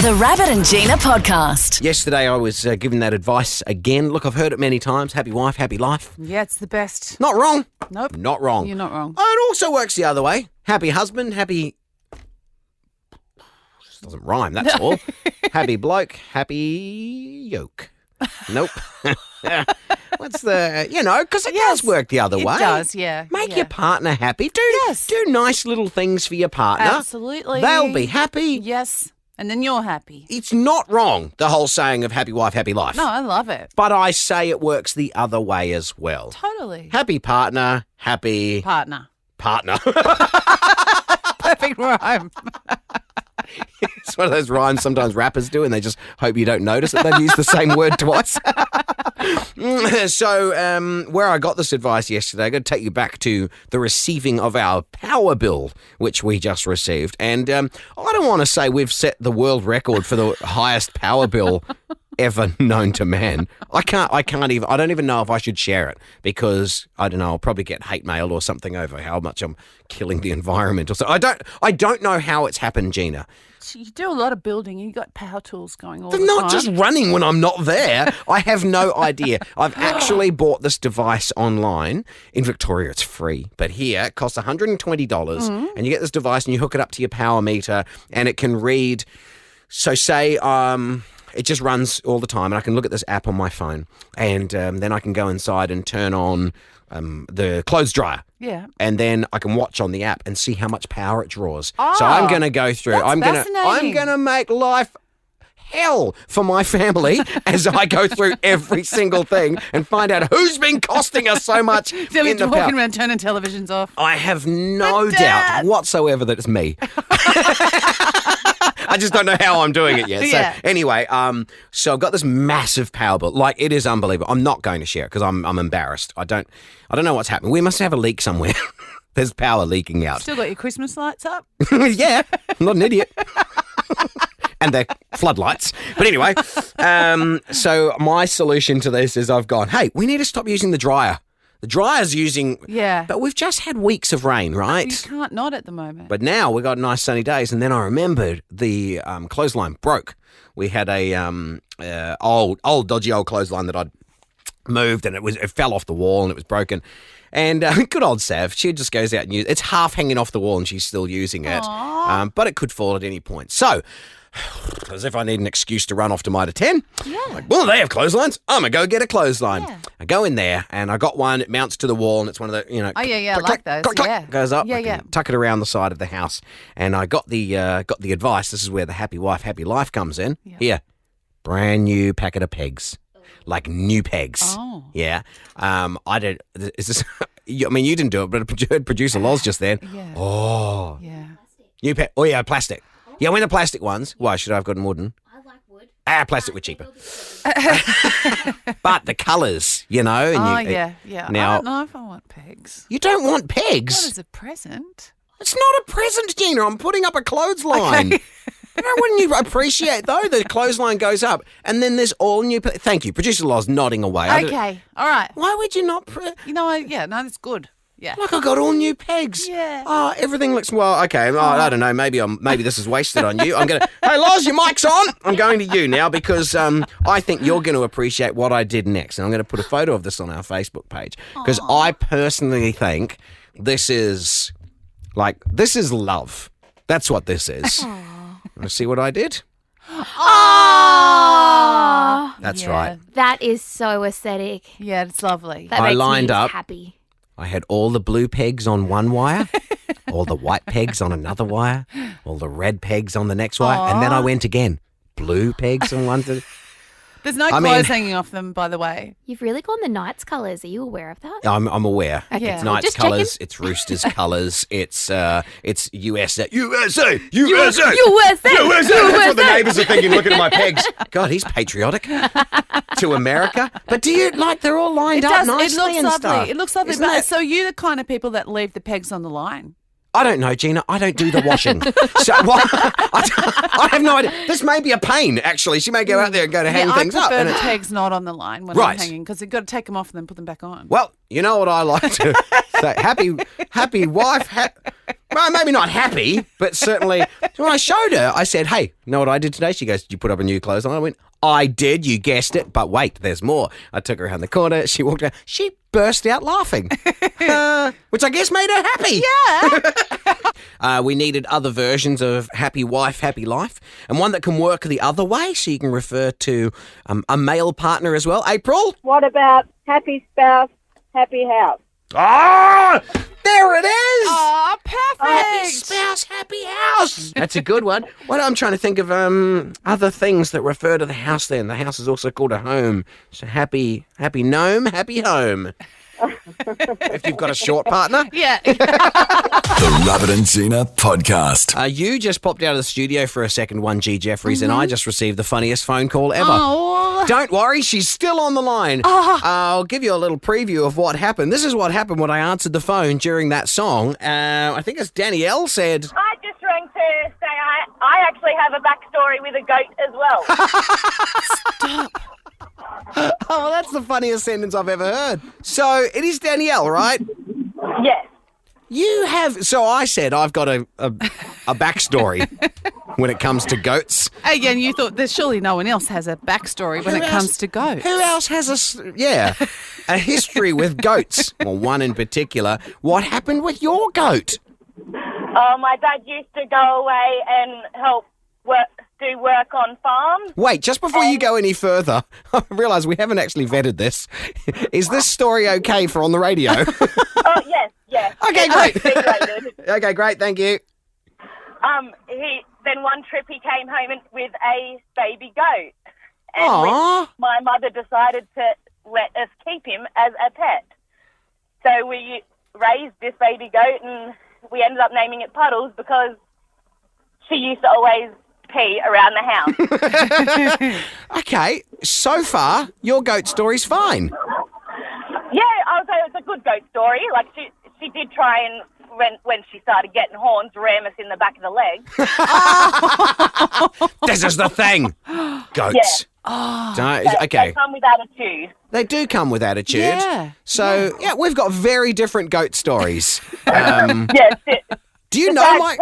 The Rabbit and Gina podcast. Yesterday I was given that advice again. Look, I've heard it many times. Happy wife, happy life. Yeah, it's the best. Not wrong. Nope. Not wrong. You're not wrong. Oh, it also works the other way. Happy husband, happy... Just doesn't rhyme, that's all. Happy bloke, happy yoke. Nope. What's the... because it does work the other way. It does, yeah. Make your partner happy. Do nice little things for your partner. Absolutely. They'll be happy. Yes. And then you're happy. It's not wrong, the whole saying of happy wife, happy life. No, I love it. But I say it works the other way as well. Totally. Happy partner, happy... Partner. Perfect rhyme. It's one of those rhymes sometimes rappers do and they just hope you don't notice that they've used the same word twice. So where I got this advice yesterday, I'm going to take you back to the receiving of our power bill, which we just received. And I don't want to say we've set the world record for the highest power bill ever known to man. I don't even know if I should share it because I don't know, I'll probably get hate mail or something over how much I'm killing the environment or so. I don't know how it's happened, Gina. You do a lot of building and you've got power tools going all They're the time. not just running when I'm not there. I have no idea. I've actually bought this device online. In Victoria, it's free. But here, it costs $120 and you get this device and you hook it up to your power meter and it can read. So say it just runs all the time and I can look at this app on my phone and then I can go inside and turn on the clothes dryer. Yeah. And then I can watch on the app and see how much power it draws. Oh, so I'm going to go through. that's I'm fascinating. going to make life hell for my family as I go through every single thing and find out who's been costing us so much They're in the walking power. around turning televisions off. I have no But doubt Dad! whatsoever that it's me. I just don't know how I'm doing it yet. So Yeah. anyway, so I've got this massive power bill. Like, it is unbelievable. I'm not going to share it because I'm embarrassed. I don't know what's happening. We must have a leak somewhere. There's power leaking out. Still got your Christmas lights up? Yeah, I'm not an idiot. And they're floodlights. But anyway, so my solution to this is I've gone, hey, we need to stop using the dryer. The dryer's using... Yeah. But we've just had weeks of rain, right? You can't not at the moment. But now we've got nice sunny days, and then I remembered the clothesline broke. We had a dodgy old clothesline that I'd moved, and it fell off the wall, and it was broken. And good old Sav, she just goes out and uses it. It's half hanging off the wall, and she's still using it. But it could fall at any point. So, as if I need an excuse to run off to Mitre 10. Yeah. Like, well, they have clotheslines. I'm going to go get a clothesline. Yeah. I go in there and I got one. It mounts to the wall and it's one of the, Oh, yeah, I click, like click, those. click, click, Yeah. goes up. Yeah, I can yeah. tuck it around the side of the house. And I got the advice. This is where the happy wife, happy life comes in. Yeah. Here, brand new packet of pegs. Like new pegs. Oh. Yeah. I did. Is this? You didn't do it, but I heard producer Loz just then. Yeah. Oh. Yeah. New peg. Oh yeah, plastic. Yeah, when the plastic ones. Why should I have gotten wooden? I like wood. Plastic were cheaper. But the colours, and Yeah. Now- I don't know if I want pegs. you don't want Not pegs. as a present. It's not a present, Gina. I'm putting up a clothesline. Okay. But wouldn't you appreciate, though, the clothesline goes up and then there's all new... Thank you. Producer Loz nodding away. Okay. All right. Why would you not... That's good. Yeah. Like, I got all new pegs. Yeah. Oh, everything looks... Well, okay. I don't know. Maybe this is wasted on you. I'm going to... Hey, Loz, your mic's on. I'm going to you now because I think you're going to appreciate what I did next. And I'm going to put a photo of this on our Facebook page because I personally think this is love. That's what this is. Want to see what I did? Oh, That's Yeah. right. that is so aesthetic. Yeah, it's lovely. That I makes lined me up. happy. I had all the blue pegs on one wire, all the white pegs on another wire, all the red pegs on the next wire, and then I went again. Blue pegs on one. There's no I clothes mean- hanging off them, by the way. You've really gone the Knights colours. Are you aware of that? I'm aware. Okay. It's Knights Just colours. It's Roosters colours. It's USA. USA. USA! That's what the neighbours are thinking, looking at my pegs. God, he's patriotic to America. But do you they're all lined up nicely It looks and lovely. stuff? It looks lovely. Isn't But it? so you're the kind of people that leave the pegs on the line. I don't know, Gina. I don't do the washing. So I have no idea. This may be a pain, actually. She may go out there and go to hang things I up. prefer and the it- pegs not on the line when Right. I'm hanging because you've got to take them off and then put them back on. Well, you know what I like to... So happy wife. Well, maybe not happy, but certainly. So when I showed her, I said, "Hey, know what I did today?" She goes, "Did you put up a new clothes on?" I went, "I did. You guessed it. But wait, there's more." I took her around the corner. She walked out. She burst out laughing, which I guess made her happy. Yeah. We needed other versions of happy wife, happy life, and one that can work the other way, so you can refer to a male partner as well. April? What about happy spouse, happy house? Ah, there it is. Oh, perfect. Happy spouse, happy house. That's a good one. What I'm trying to think of other things that refer to the house then. The house is also called a home. So happy gnome, happy home. If you've got a short partner. Yeah. The Rabbit and Gina podcast. You just popped out of the studio for a second, 1G Jeffries, and I just received the funniest phone call ever. Oh. Don't worry, she's still on the line. I'll give you a little preview of what happened. This is what happened when I answered the phone during that song. I think it's Danielle said... I just rang to say I actually have a backstory with a goat as well. Oh, well, that's the funniest sentence I've ever heard. So, it is Danielle, right? Yes. You have... So, I said I've got a backstory when it comes to goats. Again, you thought there's surely no one else has a backstory when it comes to goats. Who else has a history with goats? Well, one in particular. What happened with your goat? My dad used to go away and help do work on farms. Wait, just before you go any further, I realise we haven't actually vetted this. Is this story okay for on the radio? Oh, yes. Okay, great. Regulated. Okay, great, thank you. Then one trip he came home with a baby goat. And Aww. my mother decided to let us keep him as a pet. So we raised this baby goat and we ended up naming it Puddles because she used to always pee around the house. Okay, so far, your goat story's fine. Yeah, I would say it's a good goat story. Like, she did try and, when she started getting horns, ram us in the back of the leg. This is the thing. Goats. They Okay, come with attitude. they do come with attitude. Yeah. So, yeah, we've got very different goat stories. Yes. Do you know,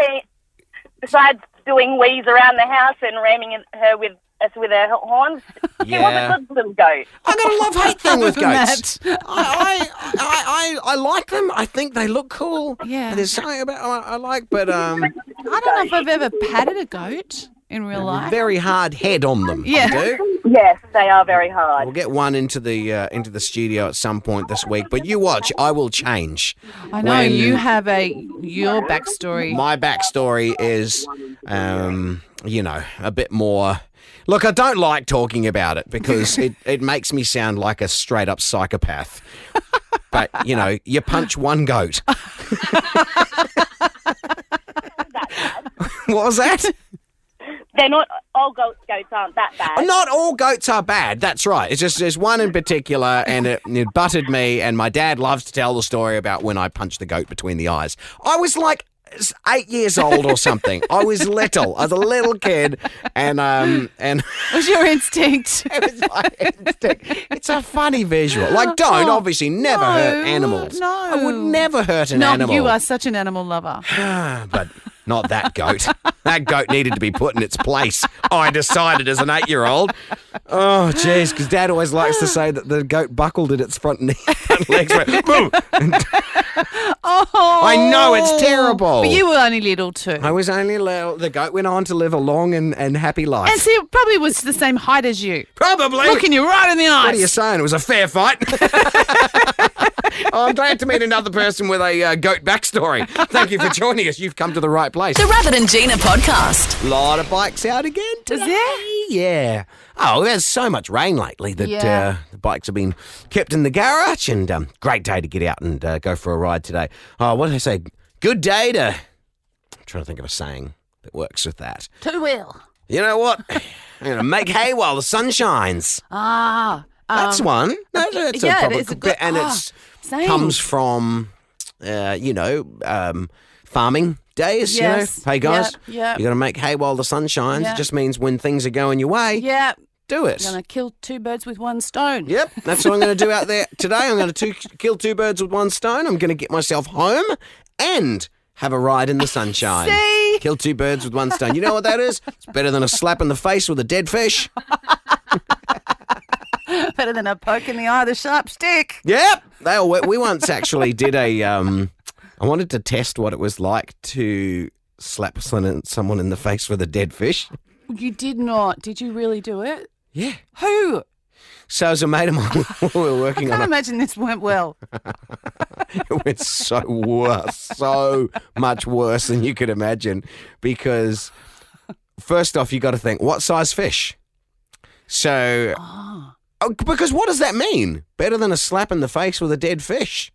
Besides doing wheeze around the house and ramming her with her horns, she was a good little goat. I got a love-hate thing with Matt. goats. I like them. I think they look cool. Yeah. There's something about I like, but I don't know if I've ever patted a goat in real life. very hard head on them. Yeah. I do. Yes, they are very hard. We'll get one into the studio at some point this week. But you watch, I will change. I know When you have your backstory. My backstory is, a bit more. Look, I don't like talking about it because it makes me sound like a straight up psychopath. But you punch one goat. What was that? They're not all goats aren't that bad. Not all goats are bad. That's right. It's just there's one in particular, and it butted me. And my dad loves to tell the story about when I punched the goat between the eyes. I was like 8 years old or something. I was little. I was a little kid, and Was your instinct? it was my instinct. It's a funny visual. Like, don't obviously never hurt animals. No. I would never hurt an No, animal. you are such an animal lover. But not that goat. That goat needed to be put in its place. I decided as an 8-year-old. Oh, jeez, because Dad always likes to say that the goat buckled in its front legs. Went, boom. Oh, I know, it's terrible. But you were only little too. I was only little. The goat went on to live a long and happy life. And see, it probably was the same height as you. Probably. Looking you right in the eyes. What are you saying? It was a fair fight. I'm glad to meet another person with a goat backstory. Thank you for joining us. You've come to the right place. The Rabbit and Gina podcast. A lot of bikes out again today. Is there? Yeah. Oh, there's so much rain lately that Yeah. the bikes have been kept in the garage, and great day to get out and go for a ride today. Oh, what did I say? Good day to... I'm trying to think of a saying that works with that. Two-wheel. You know what? I'm going to make hay while the sun shines. Ah. That's one. No, that's yeah, a proper it's a good- and same. comes from, farming days. Yes. Hey guys, Yep. you got to make hay while the sun shines. Yep. It just means when things are going your way, Yeah. do it. I'm going to kill 2 birds with 1 stone. Yep, that's what I'm going to do out there today. I'm going to kill 2 birds with 1 stone. I'm going to get myself home and have a ride in the sunshine. See? Kill 2 birds with 1 stone. You know what that is? It's better than a slap in the face with a dead fish. Better than a poke in the eye with a sharp stick. Yep, they all work. We once actually did I wanted to test what it was like to slap someone in the face with a dead fish. You did not. Did you really do it? Yeah. Who? So as a mate of mine, we were working I on can't imagine this went well. It went so much worse than you could imagine, because first off, you got to think, what size fish? So, because what does that mean? Better than a slap in the face with a dead fish?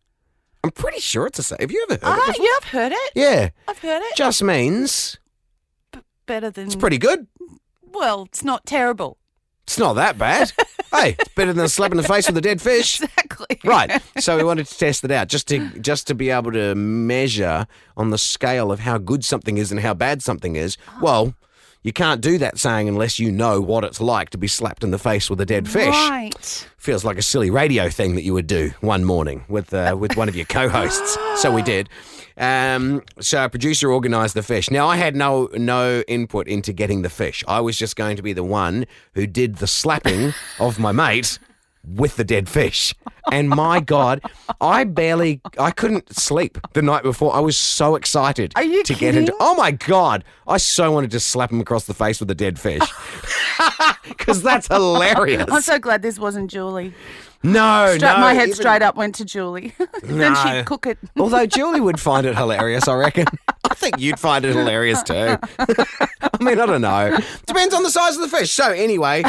I'm pretty sure it's a. Have you ever heard it before? Yeah, I've heard it. Yeah, I've heard it. just means Better than. it's pretty good. Well, it's not terrible. It's not that bad. Hey, it's better than a slap in the face with a dead fish. Exactly. Right. So we wanted to test it out just to be able to measure on the scale of how good something is and how bad something is. Well, you can't do that saying unless you know what it's like to be slapped in the face with a dead fish. Right. Feels like a silly radio thing that you would do one morning with one of your co-hosts. So we did. So our producer organised the fish. Now, I had no input into getting the fish. I was just going to be the one who did the slapping of my mate with the dead fish. And my God, I couldn't sleep the night before. I was so excited Are you to get kidding? into. Oh my God, I so wanted to slap him across the face with a dead fish. Because that's hilarious. I'm so glad this wasn't Julie. No, My head even- straight up went to Julie. Then No. she'd cook it. Although Julie would find it hilarious, I reckon. I think you'd find it hilarious too. I mean, I don't know. Depends on the size of the fish. So anyway,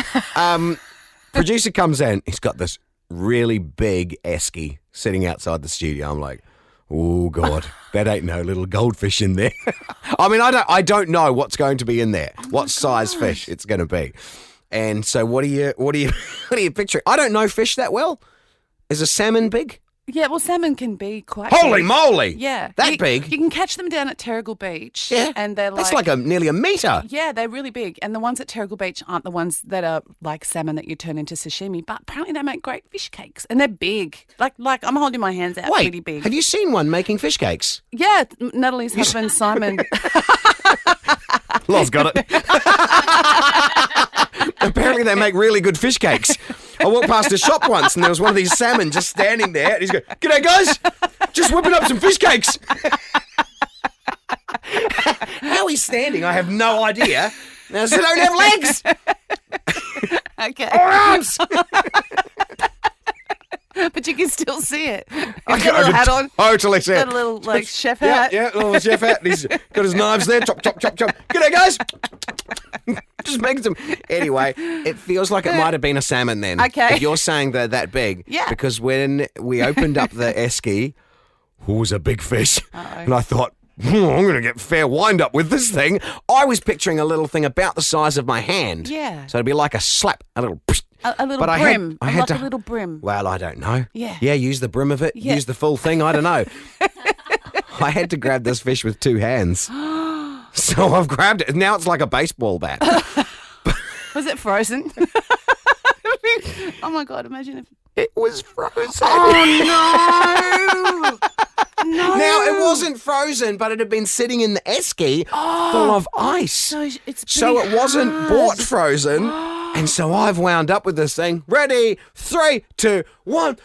producer comes in. He's got this really big esky sitting outside the studio. I'm like, oh God, that ain't no little goldfish in there. I mean, I don't know what's going to be in there, what size fish it's going to be. And so what are you picturing? I don't know fish that well. Is a salmon big? Yeah, well, salmon can be quite Holy big. moly! Yeah. That You- big? You can catch them down at Terrigal Beach. Yeah. And they're That's like nearly a metre. Yeah, they're really big. And the ones at Terrigal Beach aren't the ones that are like salmon that you turn into sashimi, but apparently they make great fish cakes. And they're big. Like I'm holding my hands out pretty Wait, big. have you seen one making fish cakes? Yeah, Natalie's husband, Simon. Lol's got it. Apparently they make really good fish cakes. I walked past a shop once and there was one of these salmon just standing there. And he's going, "G'day guys, just whipping up some fish cakes." How he's standing, I have no idea. Now, they don't have legs Okay. or arms. But you can still see it. He's I got a little hat on. Totally see Got it. a little like chef Yeah, hat. yeah, little chef hat. He's got his knives there. Chop, chop, chop, chop. G'day, guys. Just making some. Anyway, it feels like it might have been a salmon then. Okay. If you're saying they're that big. Yeah. Because when we opened up the esky, it was a big fish. And I thought, I'm going to get fair wind up with this thing. I was picturing a little thing about the size of my hand. Yeah. So it'd be like a slap, a little. A little But I had- brim. I had like to- a little brim. Well, I don't know. Yeah. Yeah, use the brim of it, Yeah. use the full thing, I don't know. I had to grab this fish with 2 hands. So I've grabbed it. Now it's like a baseball bat. Was it frozen? Oh my God, imagine if. It was frozen. Oh no! No. Now, it wasn't frozen, but it had been sitting in the esky full of ice. So it's So pretty it wasn't hard. bought frozen. And so I've wound up with this thing. Ready? 3, 2, 1.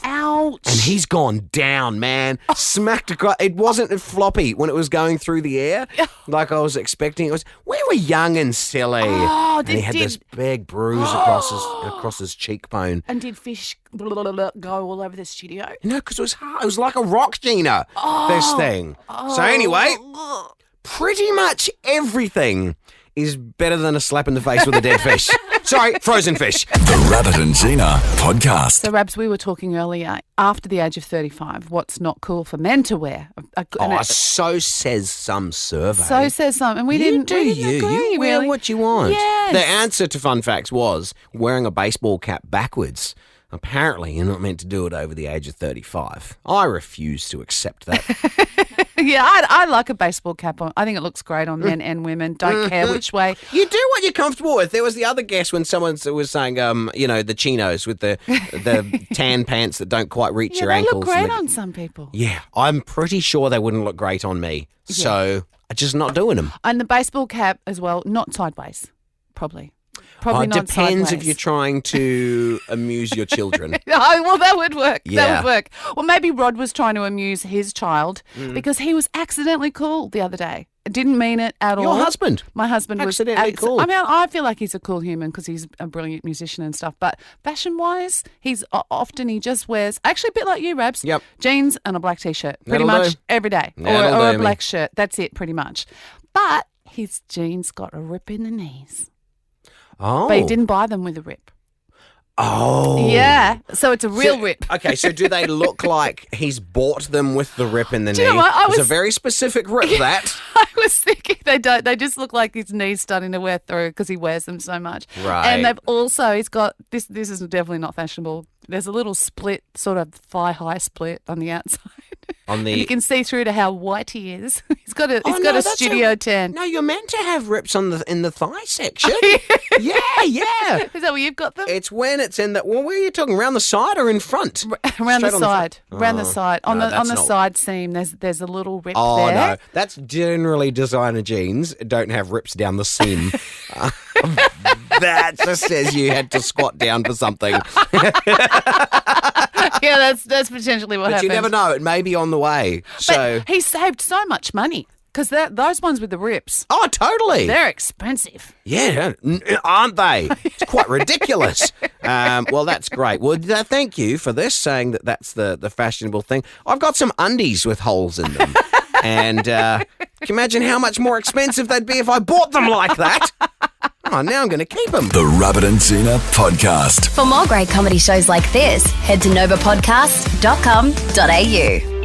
Ouch! And he's gone down, man. Smacked across. It wasn't floppy when it was going through the air like I was expecting. It was. We were young and silly. Oh, and he had this big bruise across his cheekbone. And did fish go all over the studio? You know, because it was hard. It was like a rock, Gina, this thing. So anyway, pretty much everything is better than a slap in the face with a dead fish. Sorry, frozen fish. The Rabbit and Gina podcast. So, Rabs, we were talking earlier, after the age of 35, what's not cool for men to wear? So says some survey. So says some, and we You didn't do we didn't you. agree, You wear really. what you want. Yes. The answer to Fun Facts was wearing a baseball cap backwards Apparently, you're not meant to do it over the age of 35. I refuse to accept that. Yeah, I like a baseball cap on. I think it looks great on men and women. Don't care which way. You do what you're comfortable with. There was the other guest when someone was saying, the chinos with the tan pants that don't quite reach Yeah, your they ankles. look great and on some people. Yeah, I'm pretty sure they wouldn't look great on me. So I'm just not doing them. And the baseball cap as well, not sideways, probably. Probably It not depends sideways. if you're trying to amuse your children. Oh, well, that would work. Yeah. That would work. Well, maybe Rod was trying to amuse his child Mm. because he was accidentally cool the other day. Didn't mean it at all. Your husband? My husband Accidentally was cool. I mean, I feel like he's a cool human because he's a brilliant musician and stuff. But fashion-wise, he just wears, actually a bit like you, Rabs, Yep. jeans and a black T-shirt pretty That'll much do. every day. That'll Or a do me. black shirt. That's it pretty much. But his jeans got a rip in the knees. Oh. But he didn't buy them with a rip. Oh. Yeah. So it's a real rip. Okay, so do they look like he's bought them with the rip in the Do knee? you know what? It's a very specific rip, that. I was thinking they don't. They just look like his knees starting to wear through because he wears them so much. Right. And he's got this. This is definitely not fashionable. There's a little split, sort of thigh-high split on the outside. On the And you can see through to how white he is. He's got a Oh, he's no, got a that's studio tan. No, you're meant to have rips in the thigh section. yeah. Is that where you've got them? It's when it's in the. Well, where are you talking? Around the side or in front? Around the Straight on side. front? Around the Oh, side. On no, the that's on the not- side seam. There's a little rip Oh there. no, that's generally designer jeans don't have rips down the seam. That just says you had to squat down for something. Yeah, that's potentially what But happens. you never know. It may be on the way. So, But he saved so much money because those ones with the rips, oh, totally. they're expensive. Yeah, aren't they? It's quite ridiculous. Well, that's great. Well, thank you for this, saying that that's the fashionable thing. I've got some undies with holes in them. And can you imagine how much more expensive they'd be if I bought them like that? Oh, now I'm going to keep them. The Rabbit and Zena Podcast. For more great comedy shows like this, head to novapodcast.com.au.